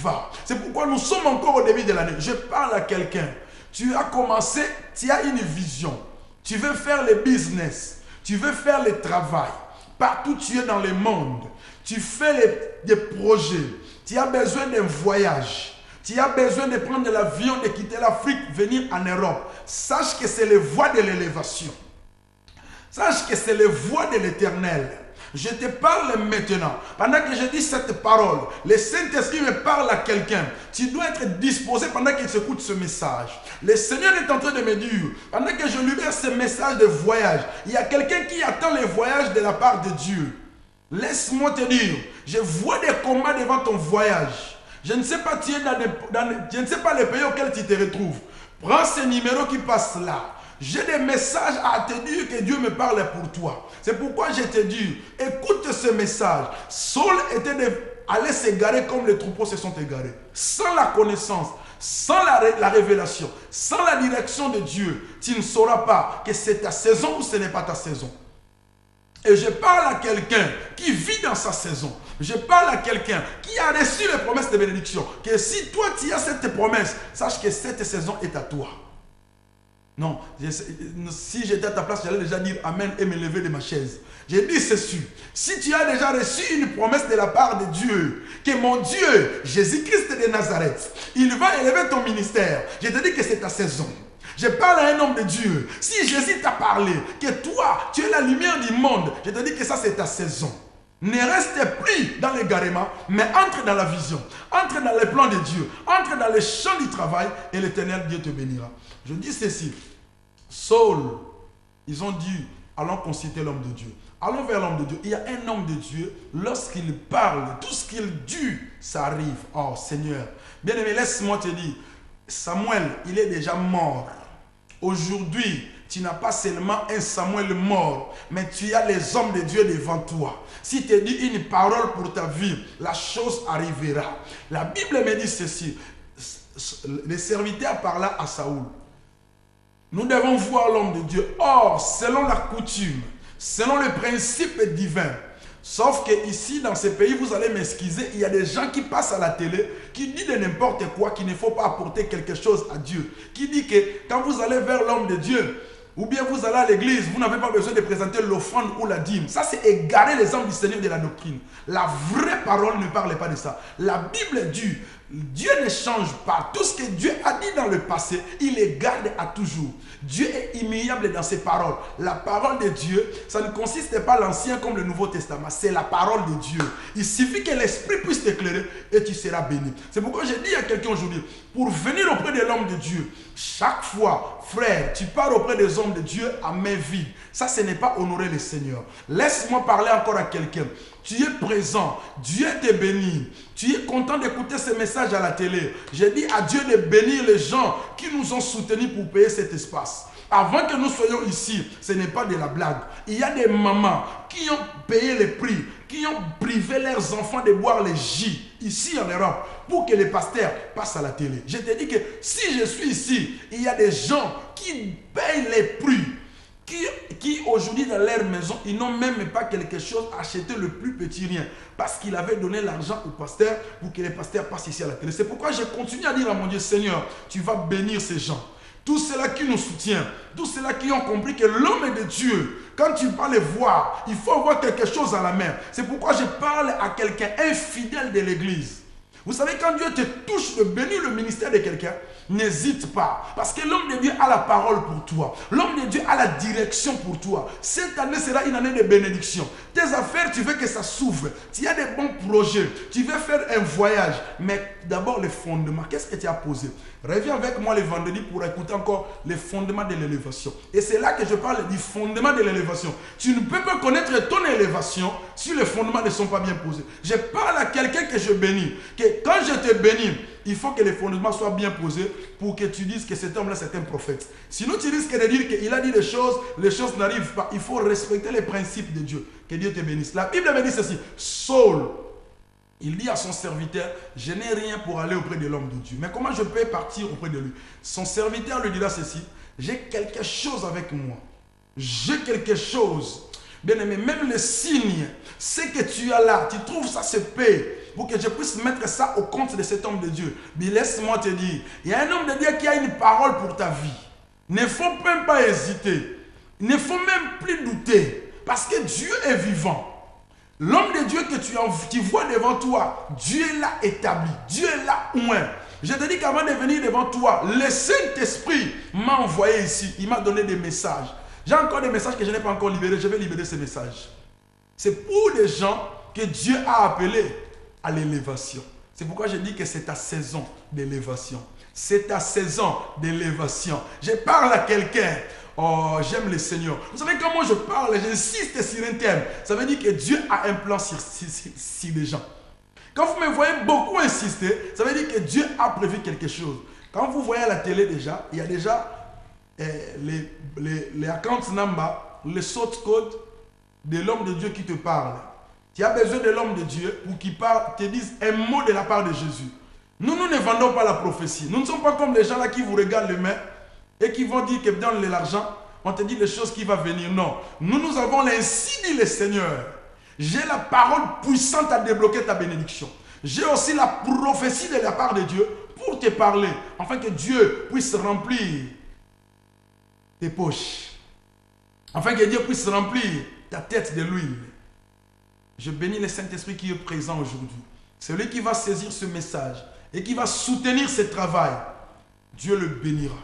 vas. C'est pourquoi nous sommes encore au début de l'année. Je parle à quelqu'un. Tu as commencé, tu as une vision. Tu veux faire le business. Tu veux faire le travail. Partout tu es dans le monde. Tu fais des projets. Tu as besoin d'un voyage. Tu as besoin de prendre l'avion, de quitter l'Afrique, venir en Europe. Sache que c'est les voies de l'élévation. Sache que c'est les voies de l'éternel. Je te parle maintenant. Pendant que je dis cette parole, le Saint-Esprit me parle à quelqu'un. Tu dois être disposé pendant qu'il écoute ce message. Le Seigneur est en train de me dire, pendant que je lui laisse ce message de voyage, il y a quelqu'un qui attend le voyage de la part de Dieu. Laisse-moi te dire, je vois des combats devant ton voyage. Je ne sais pas, tu es je ne sais pas le pays auquel tu te retrouves. Prends ce numéro qui passe là. J'ai des messages à te dire que Dieu me parle pour toi. C'est pourquoi je te dis, écoute ce message. Saul était allé s'égarer comme les troupeaux se sont égarés. Sans la connaissance, sans la révélation, sans la direction de Dieu, tu ne sauras pas que c'est ta saison ou ce n'est pas ta saison. Et je parle à quelqu'un qui vit dans sa saison. Je parle à quelqu'un qui a reçu les promesses de bénédiction. Que si toi tu as cette promesse, sache que cette saison est à toi. Non, si j'étais à ta place, j'allais déjà dire Amen et me lever de ma chaise. J'ai dit ceci, si tu as déjà reçu une promesse de la part de Dieu, que mon Dieu, Jésus-Christ de Nazareth, il va élever ton ministère, je te dis que c'est ta saison. Je parle à un homme de Dieu. Si Jésus t'a parlé, que toi, tu es la lumière du monde, je te dis que ça c'est ta saison. Ne reste plus dans l'égarement, mais entre dans la vision, entre dans les plans de Dieu, entre dans les champs du travail et l'Éternel Dieu te bénira. Je dis ceci, Saul, ils ont dit, allons consulter l'homme de Dieu. Allons vers l'homme de Dieu. Il y a un homme de Dieu, lorsqu'il parle, tout ce qu'il dit, ça arrive. Oh Seigneur, bien aimé, laisse-moi te dire, Samuel, il est déjà mort. Aujourd'hui, tu n'as pas seulement un Samuel mort, mais tu as les hommes de Dieu devant toi. Si tu dis une parole pour ta vie, la chose arrivera. La Bible me dit ceci. Le serviteur parla à Saoul. Nous devons voir l'homme de Dieu. Or, selon la coutume, selon le principe divin, sauf que ici, dans ce pays, vous allez m'excuser, il y a des gens qui passent à la télé, qui disent de n'importe quoi, qu'il ne faut pas apporter quelque chose à Dieu. Qui dit que quand vous allez vers l'homme de Dieu, ou bien vous allez à l'église, vous n'avez pas besoin de présenter l'offrande ou la dîme. Ça, c'est égarer les hommes du Seigneur de la doctrine. La vraie parole ne parle pas de ça. La Bible dit, Dieu ne change pas. Tout ce que Dieu a dit dans le passé, il les garde à toujours. Dieu est immuable dans ses paroles. La parole de Dieu, ça ne consiste pas l'Ancien comme le Nouveau Testament. C'est la parole de Dieu. Il suffit que l'Esprit puisse t'éclairer et tu seras béni. C'est pourquoi j'ai dit à quelqu'un aujourd'hui, pour venir auprès de l'homme de Dieu, chaque fois, frère, tu pars auprès des hommes de Dieu à main vide. Ça, ce n'est pas honorer le Seigneur. Laisse-moi parler encore à quelqu'un. Tu es présent, Dieu te bénit. Tu es content d'écouter ce message à la télé. J'ai dit à Dieu de bénir les gens qui nous ont soutenus pour payer cet espace. Avant que nous soyons ici, ce n'est pas de la blague. Il y a des mamans qui ont payé le prix, qui ont privé leurs enfants de boire les jus ici en Europe pour que les pasteurs passent à la télé. Je te dis que si je suis ici, il y a des gens qui payent les prix. Qui aujourd'hui dans leur maison, ils n'ont même pas quelque chose à acheter le plus petit rien. Parce qu'il avait donné l'argent au pasteur pour que les pasteurs passent ici à la télé. C'est pourquoi je continue à dire à mon Dieu, Seigneur, tu vas bénir ces gens. Tous ceux-là qui nous soutiennent, tous ceux-là qui ont compris que l'homme est de Dieu. Quand tu vas les voir, il faut avoir quelque chose à la main. C'est pourquoi je parle à quelqu'un infidèle de l'église. Vous savez, quand Dieu te touche de bénir le ministère de quelqu'un, n'hésite pas. Parce que l'homme de Dieu a la parole pour toi. L'homme de Dieu a la direction pour toi. Cette année sera une année de bénédiction. Tes affaires, tu veux que ça s'ouvre. Tu as des bons projets. Tu veux faire un voyage. Mais d'abord, les fondements. Qu'est-ce que tu as posé? Reviens avec moi le vendredi pour écouter encore les fondements de l'élévation. Et c'est là que je parle du fondement de l'élévation. Tu ne peux pas connaître ton élévation si les fondements ne sont pas bien posés. Je parle à quelqu'un que je bénis. Que quand je te bénis, il faut que les fondements soient bien posés pour que tu dises que cet homme-là, c'est un prophète. Sinon, tu risques de dire qu'il a dit des choses, les choses n'arrivent pas. Il faut respecter les principes de Dieu. Que Dieu te bénisse. La Bible me dit ceci. Saul, il dit à son serviteur, je n'ai rien pour aller auprès de l'homme de Dieu. Mais comment je peux partir auprès de lui? Son serviteur lui dira ceci, j'ai quelque chose avec moi. J'ai quelque chose. Bien aimé, même les signes, ce que tu as là, tu trouves ça se paie. pour que je puisse mettre ça au compte de cet homme de Dieu. Mais laisse-moi te dire, il y a un homme de Dieu qui a une parole pour ta vie. Il ne faut même pas hésiter. Il ne faut même plus douter. Parce que Dieu est vivant. L'homme de Dieu que tu vois devant toi, Dieu l'a établi. Dieu l'a oint. Je te dis qu'avant de venir devant toi, le Saint-Esprit m'a envoyé ici. Il m'a donné des messages. J'ai encore des messages que je n'ai pas encore libérés. Je vais libérer ces messages. C'est pour les gens que Dieu a appelés à l'élévation. C'est pourquoi je dis que c'est ta saison d'élévation. C'est ta saison d'élévation. Je parle à quelqu'un. Oh, j'aime le Seigneur. Vous savez comment je parle, j'insiste sur un thème. Ça veut dire que Dieu a un plan sur les gens. Quand vous me voyez beaucoup insister, ça veut dire que Dieu a prévu quelque chose. Quand vous voyez à la télé déjà, il y a déjà les account numbers, les source code de l'homme de Dieu qui te parle. Tu as besoin de l'homme de Dieu pour qu'il te dise un mot de la part de Jésus. Nous ne vendons pas la prophétie. Nous ne sommes pas comme les gens là qui vous regardent les mains et qui vont dire que dans l'argent, on te dit les choses qui vont venir. Non. Nous avons l'ainsi dit le Seigneur. J'ai la parole puissante à débloquer ta bénédiction. J'ai aussi la prophétie de la part de Dieu pour te parler, afin que Dieu puisse remplir tes poches. Afin que Dieu puisse remplir ta tête de l'huile. Je bénis le Saint-Esprit qui est présent aujourd'hui. Celui qui va saisir ce message et qui va soutenir ce travail, Dieu le bénira.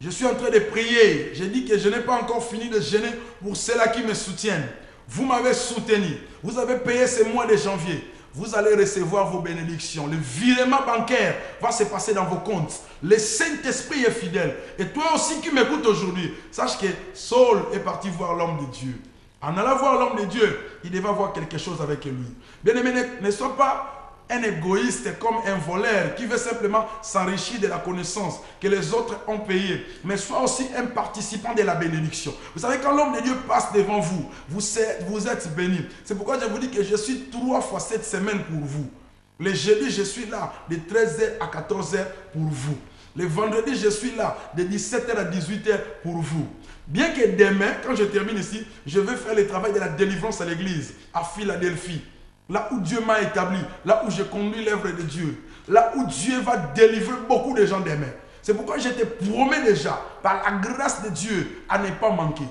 Je suis en train de prier. J'ai dit que je n'ai pas encore fini de jeûner pour ceux-là qui me soutiennent. Vous m'avez soutenu. Vous avez payé ce mois de janvier. Vous allez recevoir vos bénédictions. Le virement bancaire va se passer dans vos comptes. Le Saint-Esprit est fidèle. Et toi aussi qui m'écoutes aujourd'hui, sache que Saul est parti voir l'homme de Dieu. En allant voir l'homme de Dieu, il devait avoir quelque chose avec lui. Bien-aimé, ne sois pas un égoïste comme un voleur qui veut simplement s'enrichir de la connaissance que les autres ont payée, mais sois aussi un participant de la bénédiction. Vous savez, quand l'homme de Dieu passe devant vous, vous êtes béni. C'est pourquoi je vous dis que je suis 3 fois cette semaine pour vous. Le jeudi, je suis là de 13h à 14h pour vous. Le vendredi, je suis là de 17h à 18h pour vous. Bien que demain, quand je termine ici, je vais faire le travail de la délivrance à l'église, à Philadelphie. Là où Dieu m'a établi, là où je conduis l'œuvre de Dieu, là où Dieu va délivrer beaucoup de gens demain. C'est pourquoi je te promets déjà, par la grâce de Dieu, à ne pas manquer.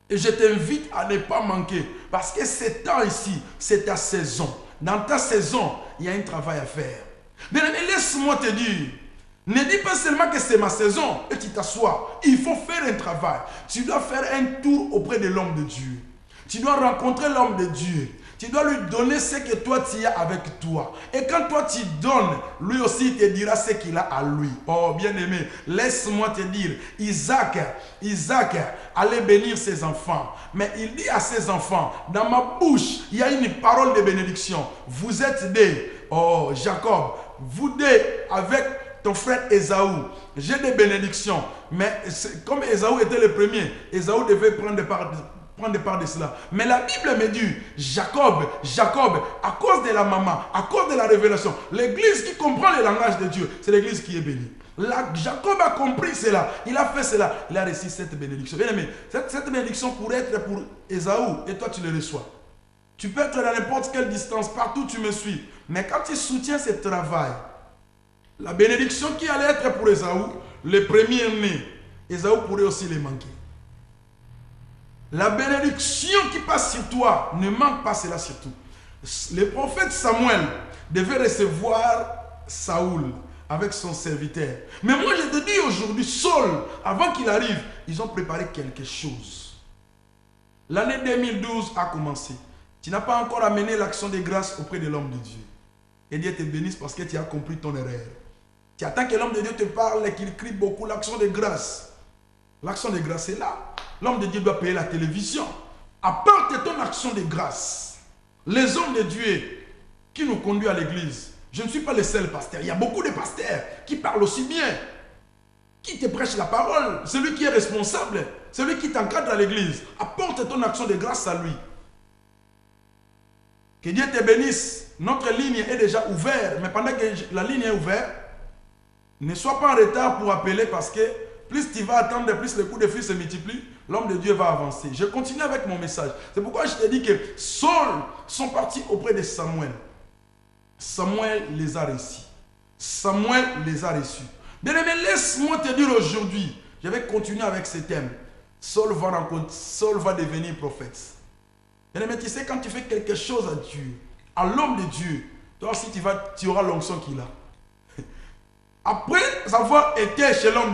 Et je t'invite à ne pas manquer, parce que ce temps ici, c'est ta saison. Dans ta saison, il y a un travail à faire. Mais laisse-moi te dire, ne dis pas seulement que c'est ma saison et tu t'assois. Il faut faire un travail. Tu dois faire un tour auprès de l'homme de Dieu. Tu dois rencontrer l'homme de Dieu. Tu dois lui donner ce que toi tu as avec toi. Et quand toi tu donnes, lui aussi te dira ce qu'il a à lui. Oh bien-aimé, laisse-moi te dire, Isaac allait bénir ses enfants. Mais il dit à ses enfants, dans ma bouche, il y a une parole de bénédiction. Vous êtes des, oh Jacob, vous deux avec ton frère Ésaü. J'ai des bénédictions. Mais comme Ésaü était le premier, Ésaü devait prendre part de cela. Mais la Bible me dit, Jacob, à cause de la maman, à cause de la révélation, l'église qui comprend le langage de Dieu, c'est l'église qui est bénie. Jacob a compris cela, il a fait cela, il a reçu cette bénédiction. Bien aimé, cette bénédiction pourrait être pour Ésaü et toi tu le reçois. Tu peux être à n'importe quelle distance, partout où tu me suis. Mais quand tu soutiens ce travail, la bénédiction qui allait être pour Ésaü, le premier né, Ésaü pourrait aussi les manquer. La bénédiction qui passe sur toi, ne manque pas cela surtout. Le prophète Samuel devait recevoir Saoul avec son serviteur. Mais moi je te dis aujourd'hui, Saul, avant qu'il arrive, ils ont préparé quelque chose. L'année 2012 a commencé. Tu n'as pas encore amené l'action de grâce auprès de l'homme de Dieu. Et Dieu te bénisse parce que tu as compris ton erreur. Tu attends que l'homme de Dieu te parle et qu'il crie beaucoup l'action de grâce. L'action de grâce est là. L'homme de Dieu doit payer la télévision. Apporte ton action de grâce. Les hommes de Dieu qui nous conduisent à l'église. Je ne suis pas le seul pasteur. Il y a beaucoup de pasteurs qui parlent aussi bien. Qui te prêche la parole. Celui qui est responsable. Celui qui t'encadre à l'église. Apporte ton action de grâce à lui. Que Dieu te bénisse. Notre ligne est déjà ouverte. Mais pendant que la ligne est ouverte, ne sois pas en retard pour appeler parce que plus tu vas attendre, plus les coups de fil se multiplient, l'homme de Dieu va avancer. Je continue avec mon message. C'est pourquoi je te dis que Saul sont partis auprès de Samuel. Samuel les a reçus. Samuel les a reçus. Bien-aimé, laisse-moi te dire aujourd'hui, je vais continuer avec ce thème. Saul va devenir prophète. Bien-aimé, tu sais, quand tu fais quelque chose à Dieu, à l'homme de Dieu, toi aussi tu auras l'onction qu'il a. Après avoir été chez l'homme